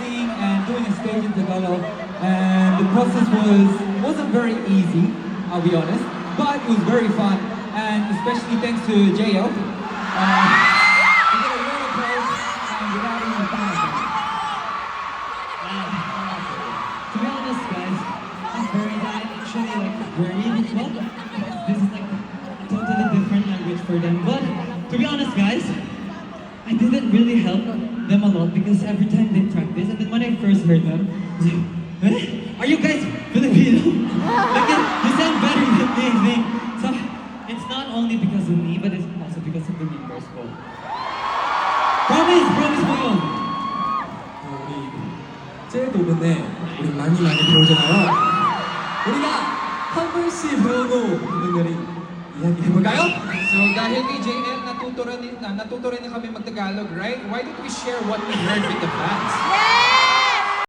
sing and doing a stage in Tagalog, and the process wasn't very easy, I'll be honest, but it was very fun, and especially thanks to Jo. We got a lot of applause, and without even thanking. To be honest, guys, I'm actually like very well. This is like a totally different language for them. But to be honest, guys, I didn't really help them a lot because every time they practice, and then when I first heard them, I was like, are you guys Filipino? Like, you sound better than me. So it's not only because of me, but it's also because of the members po. Promise mo yun. 우리 제 녹음에 우리 많이 배우잖아요. 우리가 한 번씩 배우고 분들이 이야기 해볼까요? So dahil kay JM, natuto rin na kami mag-Tagalog, right? Why don't we share what we heard with the fans?